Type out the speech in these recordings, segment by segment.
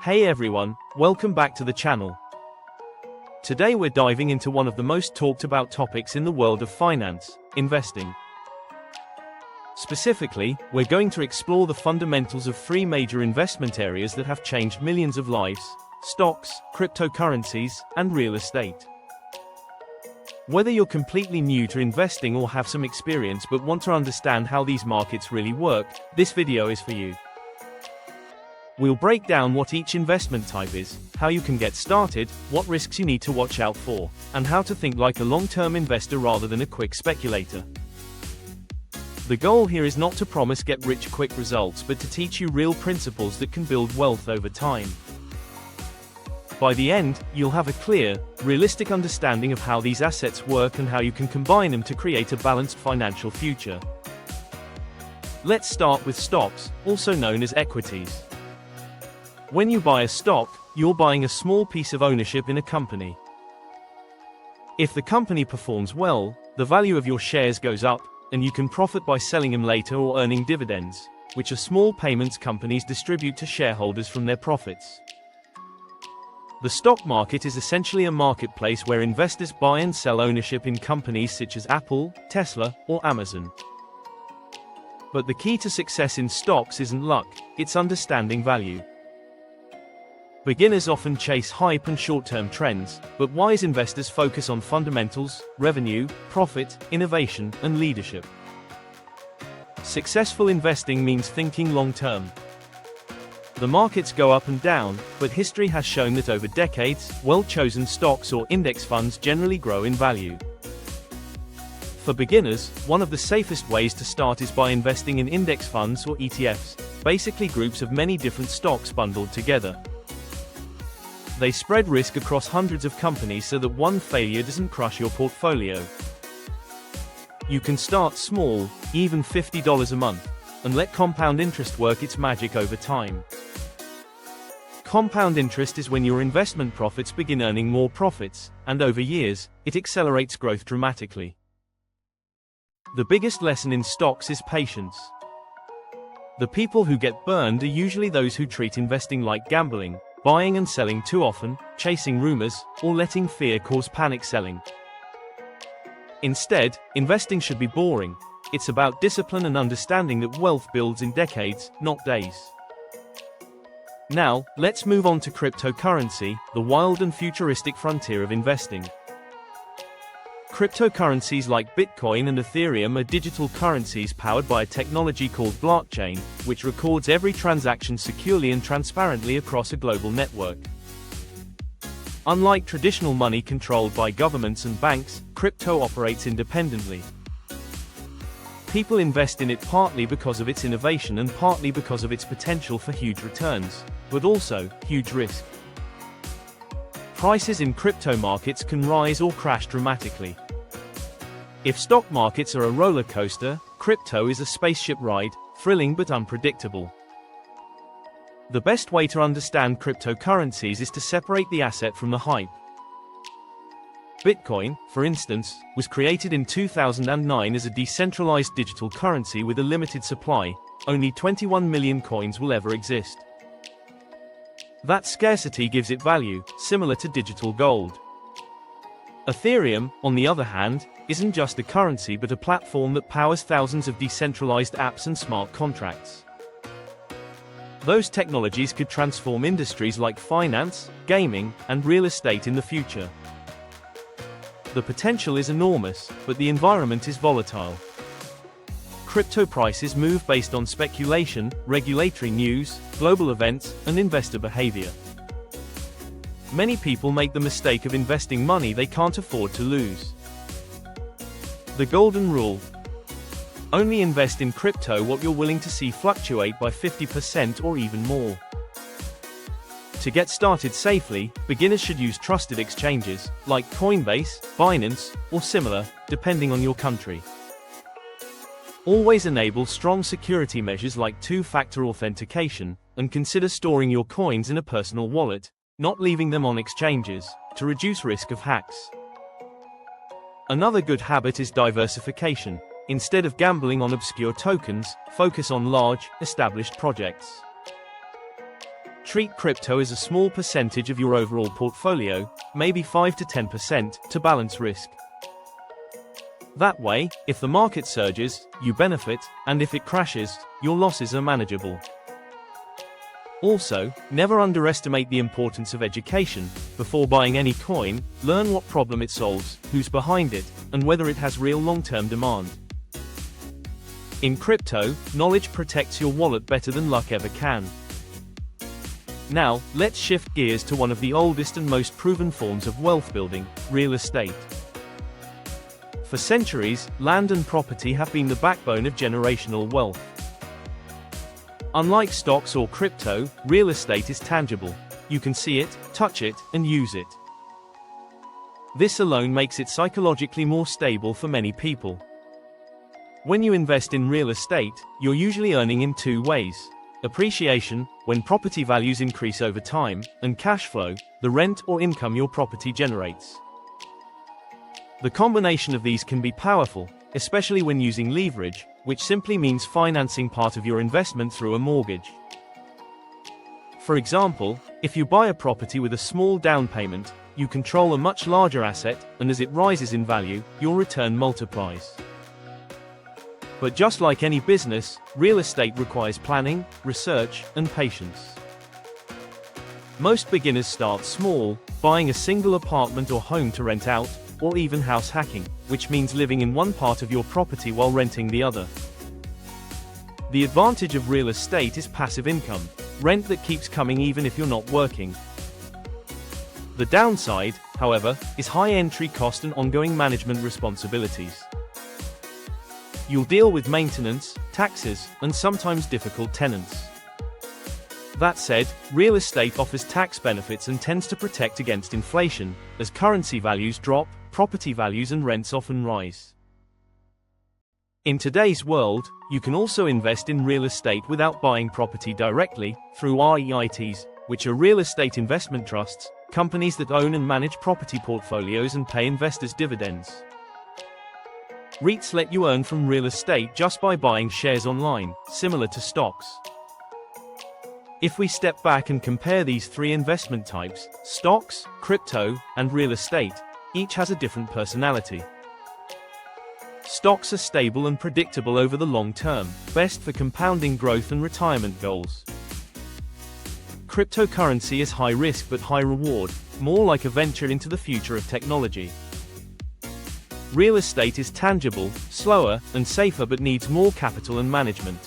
Hey everyone, welcome back to the channel. Today we're diving into one of the most talked about topics in the world of finance, investing. Specifically, we're going to explore the fundamentals of three major investment areas that have changed millions of lives: stocks, cryptocurrencies, and real estate. Whether you're completely new to investing or have some experience but want to understand how these markets really work, this video is for you. We'll break down what each investment type is, how you can get started, what risks you need to watch out for, and how to think like a long-term investor rather than a quick speculator. The goal here is not to promise get-rich-quick results but to teach you real principles that can build wealth over time. By the end, you'll have a clear, realistic understanding of how these assets work and how you can combine them to create a balanced financial future. Let's start with stocks, also known as equities. When you buy a stock, you're buying a small piece of ownership in a company. If the company performs well, the value of your shares goes up, and you can profit by selling them later or earning dividends, which are small payments companies distribute to shareholders from their profits. The stock market is essentially a marketplace where investors buy and sell ownership in companies such as Apple, Tesla, or Amazon. But the key to success in stocks isn't luck, it's understanding value. Beginners often chase hype and short-term trends, but wise investors focus on fundamentals, revenue, profit, innovation, and leadership. Successful investing means thinking long-term. The markets go up and down, but history has shown that over decades, well-chosen stocks or index funds generally grow in value. For beginners, one of the safest ways to start is by investing in index funds or ETFs, basically groups of many different stocks bundled together. They spread risk across hundreds of companies so that one failure doesn't crush your portfolio. You can start small, even $50 a month, and let compound interest work its magic over time. Compound interest is when your investment profits begin earning more profits, and over years, it accelerates growth dramatically. The biggest lesson in stocks is patience. The people who get burned are usually those who treat investing like gambling, buying and selling too often, chasing rumors, or letting fear cause panic selling. Instead, investing should be boring. It's about discipline and understanding that wealth builds in decades, not days. Now, let's move on to cryptocurrency, the wild and futuristic frontier of investing. Cryptocurrencies like Bitcoin and Ethereum are digital currencies powered by a technology called blockchain, which records every transaction securely and transparently across a global network. Unlike traditional money controlled by governments and banks, crypto operates independently. People invest in it partly because of its innovation and partly because of its potential for huge returns, but also huge risk. Prices in crypto markets can rise or crash dramatically. If stock markets are a roller coaster, crypto is a spaceship ride, thrilling but unpredictable. The best way to understand cryptocurrencies is to separate the asset from the hype. Bitcoin, for instance, was created in 2009 as a decentralized digital currency with a limited supply. Only 21 million coins will ever exist. That scarcity gives it value, similar to digital gold. Ethereum, on the other hand, isn't just a currency but a platform that powers thousands of decentralized apps and smart contracts. Those technologies could transform industries like finance, gaming, and real estate in the future. The potential is enormous, but the environment is volatile. Crypto prices move based on speculation, regulatory news, global events, and investor behavior. Many people make the mistake of investing money they can't afford to lose. The golden rule: only invest in crypto what you're willing to see fluctuate by 50% or even more. To get started safely, beginners should use trusted exchanges, like Coinbase, Binance, or similar, depending on your country. Always enable strong security measures like two-factor authentication, and consider storing your coins in a personal wallet, not leaving them on exchanges, to reduce risk of hacks. Another good habit is diversification. Instead of gambling on obscure tokens, focus on large, established projects. treat crypto as a small percentage of your overall portfolio, maybe 5 to 10%, to balance risk. That way, if the market surges, you benefit, and if it crashes, your losses are manageable. Also, never underestimate the importance of education. Before buying any coin, learn what problem it solves, who's behind it, and whether it has real long-term demand. In crypto, knowledge protects your wallet better than luck ever can. Now, let's shift gears to one of the oldest and most proven forms of wealth building, real estate. For centuries, land and property have been the backbone of generational wealth. Unlike stocks or crypto, real estate is tangible. You can see it, touch it, and use it. This alone makes it psychologically more stable for many people. When you invest in real estate, you're usually earning in two ways: appreciation, when property values increase over time, and cash flow, the rent or income your property generates. The combination of these can be powerful, especially when using leverage, which simply means financing part of your investment through a mortgage. For example, if you buy a property with a small down payment, you control a much larger asset, and as it rises in value, your return multiplies. But just like any business, real estate requires planning, research, and patience. Most beginners start small, buying a single apartment or home to rent out, or even house hacking, which means living in one part of your property while renting the other. The advantage of real estate is passive income, rent that keeps coming even if you're not working. The downside, however, is high entry cost and ongoing management responsibilities. You'll deal with maintenance, taxes, and sometimes difficult tenants. That said, real estate offers tax benefits and tends to protect against inflation. As currency values drop, property values and rents often rise. In today's world, you can also invest in real estate without buying property directly, through REITs, which are real estate investment trusts, companies that own and manage property portfolios and pay investors dividends. REITs let you earn from real estate just by buying shares online, similar to stocks. If we step back and compare these three investment types, stocks, crypto, and real estate, each has a different personality. Stocks are stable and predictable over the long term, best for compounding growth and retirement goals. Cryptocurrency is high risk but high reward, more like a venture into the future of technology. Real estate is tangible, slower, and safer but needs more capital and management.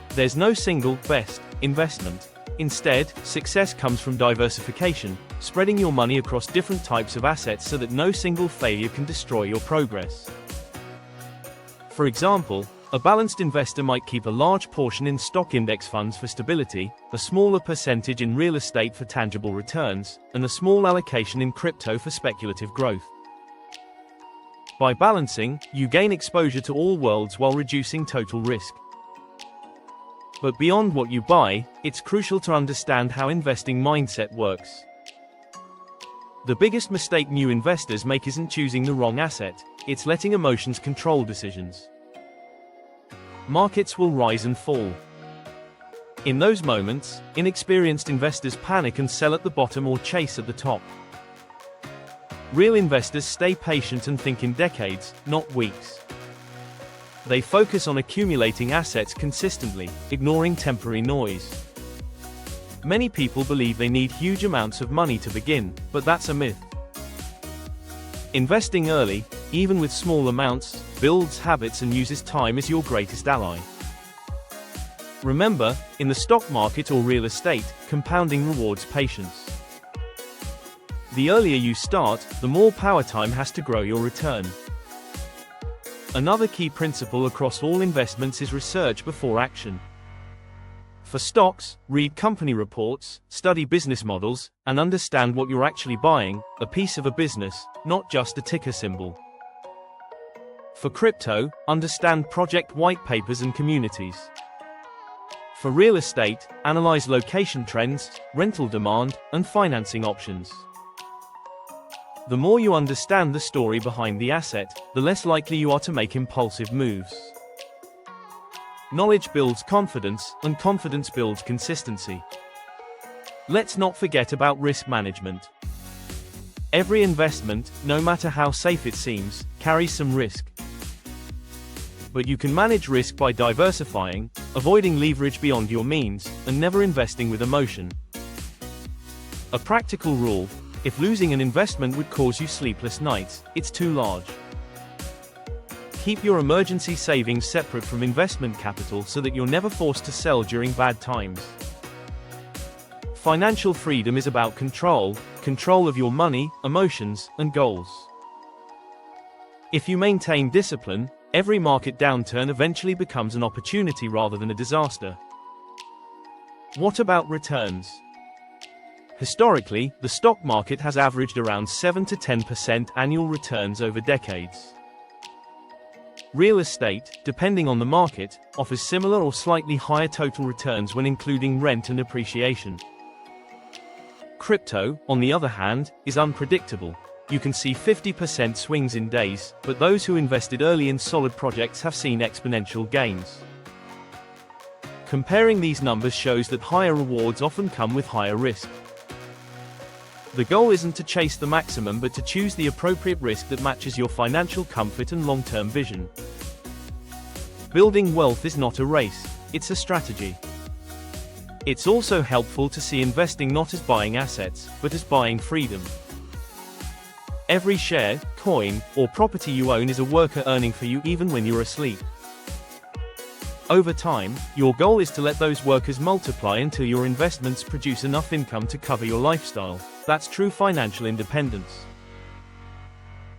There's no single, best, investment. Instead, success comes from diversification, spreading your money across different types of assets so that no single failure can destroy your progress. For example, a balanced investor might keep a large portion in stock index funds for stability, a smaller percentage in real estate for tangible returns, and a small allocation in crypto for speculative growth. By balancing, you gain exposure to all worlds while reducing total risk. But beyond what you buy, it's crucial to understand how investing mindset works. The biggest mistake new investors make isn't choosing the wrong asset, it's letting emotions control decisions. Markets will rise and fall. In those moments, inexperienced investors panic and sell at the bottom or chase at the top. Real investors stay patient and think in decades, not weeks. They focus on accumulating assets consistently, ignoring temporary noise. Many people believe they need huge amounts of money to begin, but that's a myth. Investing early, even with small amounts, builds habits and uses time as your greatest ally. Remember, in the stock market or real estate, compounding rewards patience. The earlier you start, the more power time has to grow your return. Another key principle across all investments is research before action. For stocks, read company reports, study business models, and understand what you're actually buying, a piece of a business, not just a ticker symbol. For crypto, understand project white papers and communities. For real estate, analyze location trends, rental demand, and financing options. The more you understand the story behind the asset, the less likely you are to make impulsive moves. Knowledge builds confidence, and confidence builds consistency. Let's not forget about risk management. Every investment, no matter how safe it seems, carries some risk. But you can manage risk by diversifying, avoiding leverage beyond your means, and never investing with emotion. A practical rule: if losing an investment would cause you sleepless nights, it's too large. Keep your emergency savings separate from investment capital so that you're never forced to sell during bad times. Financial freedom is about control of your money, emotions, and goals. If you maintain discipline, every market downturn eventually becomes an opportunity rather than a disaster. What about returns? Historically, the stock market has averaged around 7 to 10% annual returns over decades. Real estate, depending on the market, offers similar or slightly higher total returns when including rent and appreciation. Crypto, on the other hand, is unpredictable. You can see 50% swings in days, but those who invested early in solid projects have seen exponential gains. Comparing these numbers shows that higher rewards often come with higher risk. The goal isn't to chase the maximum but to choose the appropriate risk that matches your financial comfort and long-term vision. Building wealth is not a race, it's a strategy. It's also helpful to see investing not as buying assets, but as buying freedom. Every share, coin, or property you own is a worker earning for you even when you're asleep. Over time, your goal is to let those workers multiply until your investments produce enough income to cover your lifestyle. That's true financial independence.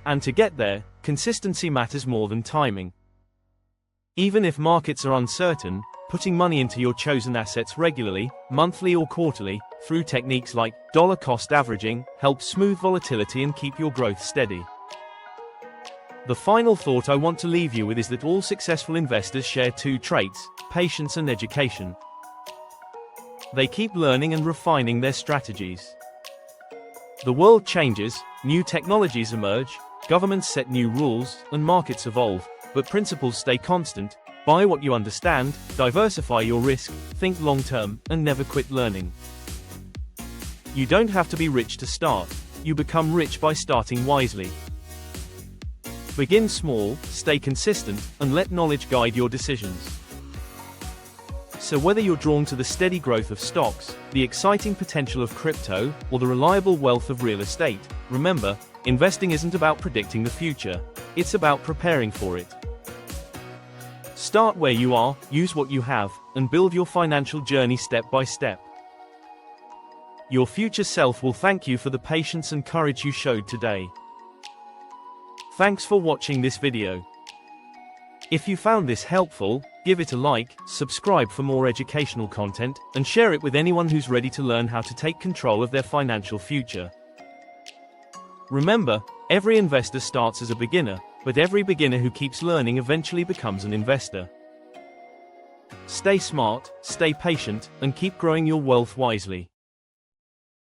And to get there, consistency matters more than timing. Even if markets are uncertain, putting money into your chosen assets regularly, monthly or quarterly, through techniques like dollar cost averaging, helps smooth volatility and keep your growth steady. The final thought I want to leave you with is that all successful investors share two traits: patience and education. They keep learning and refining their strategies. The world changes, new technologies emerge, governments set new rules, and markets evolve, but principles stay constant. Buy what you understand, diversify your risk, think long-term, and never quit learning. You don't have to be rich to start. You become rich by starting wisely. Begin small, stay consistent, and let knowledge guide your decisions. So whether you're drawn to the steady growth of stocks, the exciting potential of crypto, or the reliable wealth of real estate, remember, investing isn't about predicting the future. It's about preparing for it. Start where you are, use what you have, and build your financial journey step by step. Your future self will thank you for the patience and courage you showed today. Thanks for watching this video. If you found this helpful, give it a like, subscribe for more educational content, and share it with anyone who's ready to learn how to take control of their financial future. Remember, every investor starts as a beginner, but every beginner who keeps learning eventually becomes an investor. Stay smart, stay patient, and keep growing your wealth wisely.